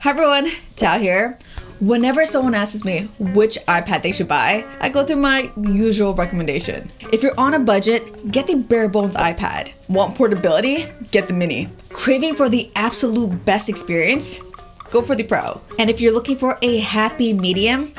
Hi everyone, Thao here. Whenever someone asks me which iPad they should buy, I go through my usual recommendation. If you're on a budget, get the bare bones iPad. Want portability? Get the mini. Craving for the absolute best experience? Go for the Pro. And if you're looking for a happy medium,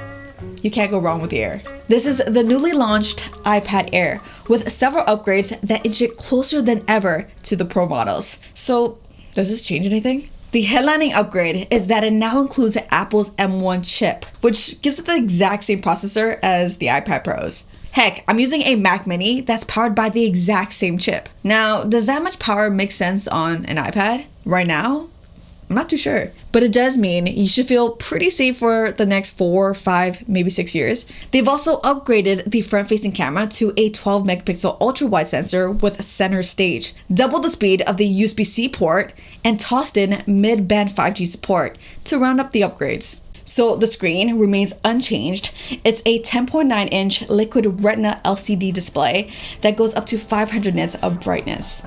you can't go wrong with the Air. This is the newly launched iPad Air with several upgrades that inch it closer than ever to the Pro models. So, does this change anything? The headlining upgrade is that it now includes Apple's M1 chip, which gives it the exact same processor as the iPad Pros. Heck, I'm using a Mac Mini that's powered by the exact same chip. Now, does that much power make sense on an iPad? Right now? I'm not too sure. But it does mean you should feel pretty safe for the next 4, 5, maybe 6 years. They've also upgraded the front-facing camera to a 12 megapixel ultra-wide sensor with a center stage, doubled the speed of the USB-C port, and tossed in mid-band 5G support to round up the upgrades. So the screen remains unchanged. It's a 10.9-inch liquid retina LCD display that goes up to 500 nits of brightness.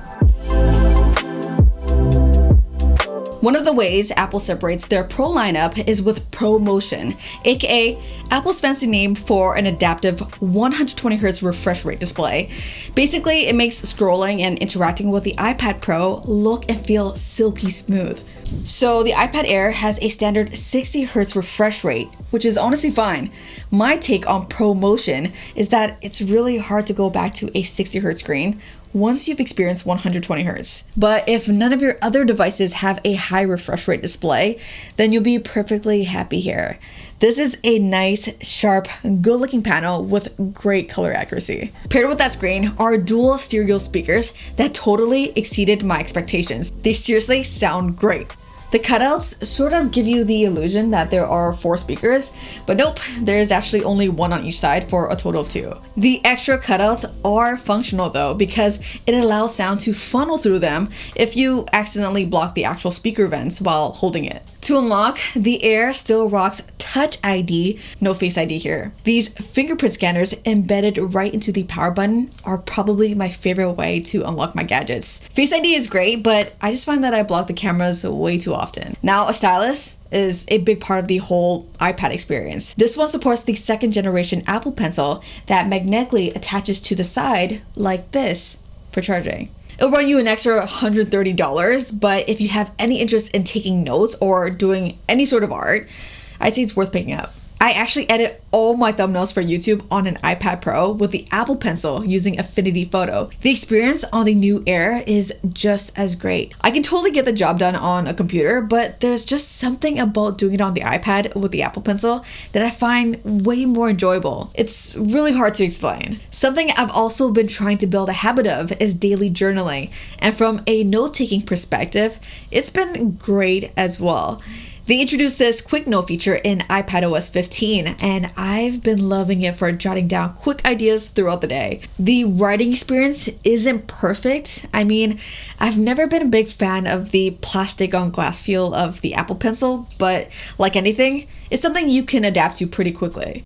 One of the ways Apple separates their Pro lineup is with ProMotion, aka Apple's fancy name for an adaptive 120Hz refresh rate display. Basically, it makes scrolling and interacting with the iPad Pro look and feel silky smooth. So the iPad Air has a standard 60Hz refresh rate, which is honestly fine. My take on ProMotion is that it's really hard to go back to a 60Hz screen once you've experienced 120Hz. But if none of your other devices have a high refresh rate display, then you'll be perfectly happy here. This is a nice, sharp, good-looking panel with great color accuracy. Paired with that screen are dual stereo speakers that totally exceeded my expectations. They seriously sound great. The cutouts sort of give you the illusion that there are 4 speakers, but nope, there's actually only 1 on each side for a total of 2. The extra cutouts are functional though, because it allows sound to funnel through them if you accidentally block the actual speaker vents while holding it. To unlock, the Air still rocks Touch ID, no Face ID here. These fingerprint scanners embedded right into the power button are probably my favorite way to unlock my gadgets. Face ID is great, but I just find that I block the cameras way too often. Now, a stylus is a big part of the whole iPad experience. This one supports the 2nd generation Apple Pencil that magnetically attaches to the side like this for charging. It'll run you an extra $130, but if you have any interest in taking notes or doing any sort of art, I'd say it's worth picking up. I actually edit all my thumbnails for YouTube on an iPad Pro with the Apple Pencil using Affinity Photo. The experience on the new Air is just as great. I can totally get the job done on a computer, but there's just something about doing it on the iPad with the Apple Pencil that I find way more enjoyable. It's really hard to explain. Something I've also been trying to build a habit of is daily journaling, and from a note-taking perspective, it's been great as well. They introduced this quick note feature in iPadOS 15, and I've been loving it for jotting down quick ideas throughout the day. The writing experience isn't perfect. I mean, I've never been a big fan of the plastic on glass feel of the Apple Pencil, but like anything, it's something you can adapt to pretty quickly.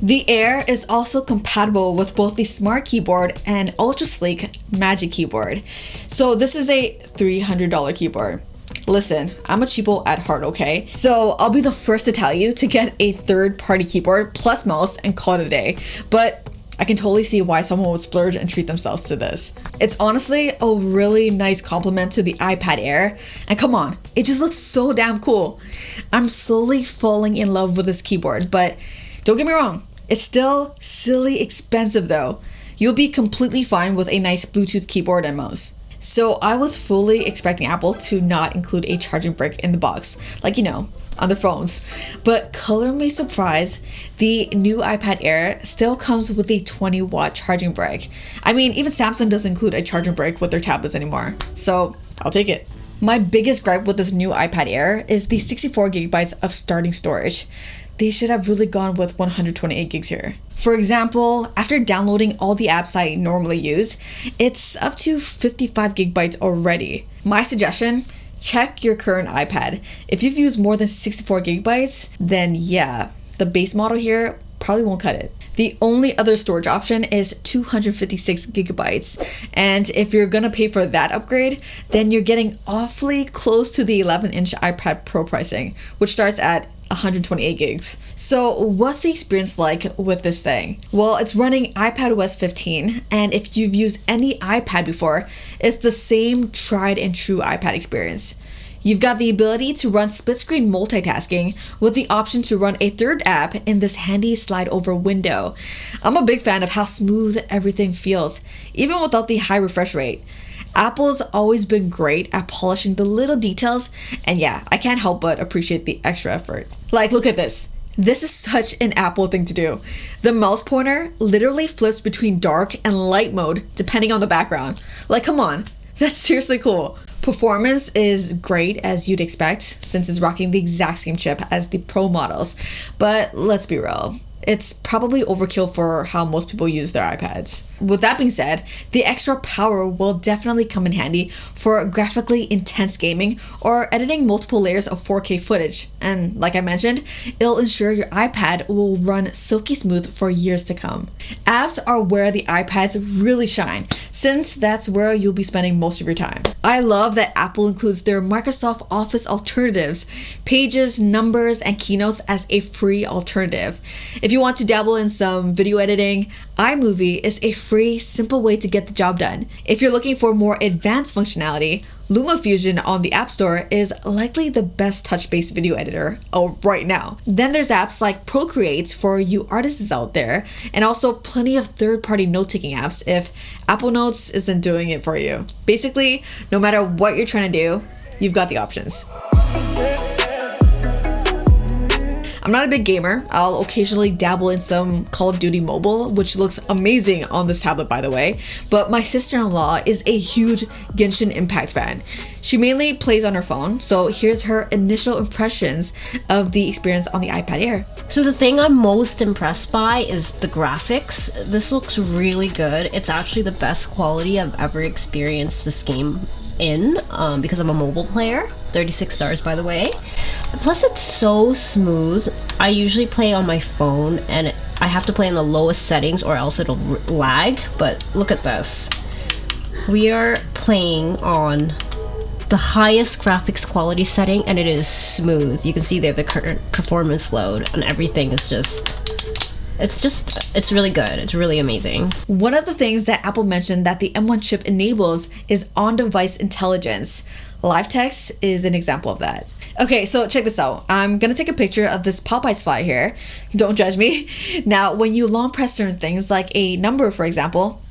The Air is also compatible with both the Smart Keyboard and ultra sleek Magic Keyboard. So this is a $300 keyboard. Listen, I'm a cheapo at heart, okay? So I'll be the first to tell you to get a third-party keyboard plus mouse and call it a day. But I can totally see why someone would splurge and treat themselves to this. It's honestly a really nice compliment to the iPad Air. And come on, it just looks so damn cool. I'm slowly falling in love with this keyboard, but don't get me wrong, it's still silly expensive though. You'll be completely fine with a nice Bluetooth keyboard and mouse. So I was fully expecting Apple to not include a charging brick in the box, like on their phones. But color me surprised, the new iPad Air still comes with a 20-watt charging brick. I mean, even Samsung doesn't include a charging brick with their tablets anymore, so I'll take it. My biggest gripe with this new iPad Air is the 64 gigabytes of starting storage. They should have really gone with 128 gigs here. For example, after downloading all the apps I normally use, it's up to 55 gigabytes already. My suggestion, check your current iPad. If you've used more than 64 gigabytes, then yeah, the base model here probably won't cut it. The only other storage option is 256 gigabytes. And if you're gonna pay for that upgrade, then you're getting awfully close to the 11-inch iPad Pro pricing, which starts at 128 gigs. So what's the experience like with this thing? Well, it's running iPadOS 15, and if you've used any iPad before, it's the same tried and true iPad experience. You've got the ability to run split-screen multitasking with the option to run a third app in this handy slide-over window. I'm a big fan of how smooth everything feels, even without the high refresh rate. Apple's always been great at polishing the little details, and yeah, I can't help but appreciate the extra effort. Like, look at this. This is such an Apple thing to do. The mouse pointer literally flips between dark and light mode depending on the background. Like, come on, that's seriously cool. Performance is great as you'd expect since it's rocking the exact same chip as the Pro models, but let's be real. It's probably overkill for how most people use their iPads. With that being said, the extra power will definitely come in handy for graphically intense gaming or editing multiple layers of 4K footage. And like I mentioned, it'll ensure your iPad will run silky smooth for years to come. Apps are where the iPads really shine, since that's where you'll be spending most of your time. I love that Apple includes their Microsoft Office alternatives, Pages, Numbers, and Keynotes as a free alternative. If you want to dabble in some video editing, iMovie is a free, simple way to get the job done. If you're looking for more advanced functionality, Lumafusion on the App Store is likely the best touch-based video editor right now. Then there's apps like Procreate for you artists out there, and also plenty of third-party note-taking apps if Apple Notes isn't doing it for you. Basically, no matter what you're trying to do, you've got the options. I'm not a big gamer. I'll occasionally dabble in some Call of Duty Mobile, which looks amazing on this tablet, by the way. But my sister-in-law is a huge Genshin Impact fan. She mainly plays on her phone, so here's her initial impressions of the experience on the iPad Air. So the thing I'm most impressed by is the graphics. This looks really good. It's actually the best quality I've ever experienced this game in, because I'm a mobile player. 36 stars, by the way. Plus, it's so smooth. I usually play on my phone, and I have to play in the lowest settings or else it'll lag. But look at this. We are playing on the highest graphics quality setting, and it is smooth. You can see there the current performance load, and everything is it's really good. It's really amazing. One of the things that Apple mentioned that the M1 chip enables is on-device intelligence. Live text is an example of that. Okay, so check this out. I'm gonna take a picture of this Popeyes fly here. Don't judge me. Now, when you long press certain things, like a number, for example,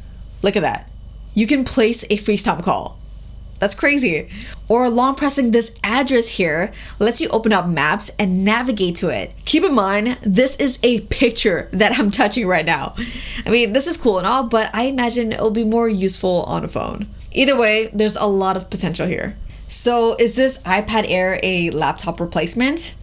look at that. You can place a FaceTime call. That's crazy. Or long pressing this address here lets you open up maps and navigate to it. Keep in mind, this is a picture that I'm touching right now. I mean, this is cool and all, but I imagine it'll be more useful on a phone. Either way, there's a lot of potential here. So is this iPad Air a laptop replacement?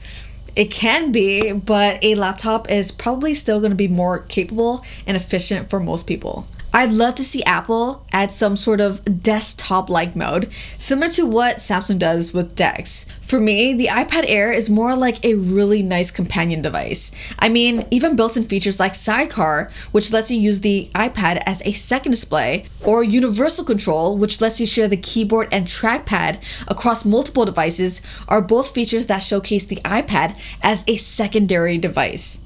It can be, but a laptop is probably still going to be more capable and efficient for most people. I'd love to see Apple add some sort of desktop-like mode, similar to what Samsung does with DeX. For me, the iPad Air is more like a really nice companion device. I mean, even built-in features like Sidecar, which lets you use the iPad as a second display, or Universal Control, which lets you share the keyboard and trackpad across multiple devices, are both features that showcase the iPad as a secondary device.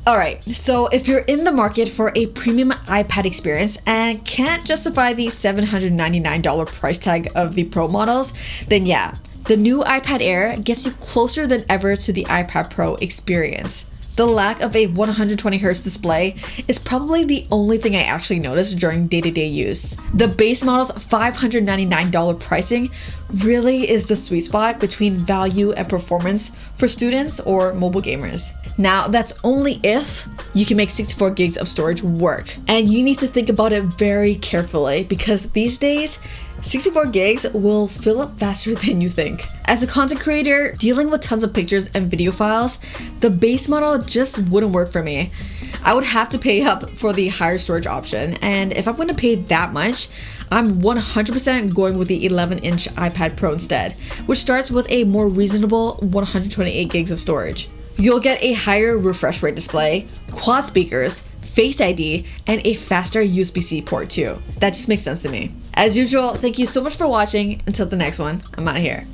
Alright, so if you're in the market for a premium iPad experience and can't justify the $799 price tag of the Pro models, then yeah, the new iPad Air gets you closer than ever to the iPad Pro experience. The lack of a 120Hz display is probably the only thing I actually noticed during day-to-day use. The base model's $599 pricing really is the sweet spot between value and performance for students or mobile gamers. Now, that's only if you can make 64 gigs of storage work. And you need to think about it very carefully because these days, 64 gigs will fill up faster than you think. As a content creator, dealing with tons of pictures and video files, the base model just wouldn't work for me. I would have to pay up for the higher storage option, and if I'm going to pay that much, I'm 100% going with the 11-inch iPad Pro instead, which starts with a more reasonable 128 gigs of storage. You'll get a higher refresh rate display, quad speakers, Face ID, and a faster USB-C port too. That just makes sense to me. As usual, thank you so much for watching. Until the next one, I'm out of here.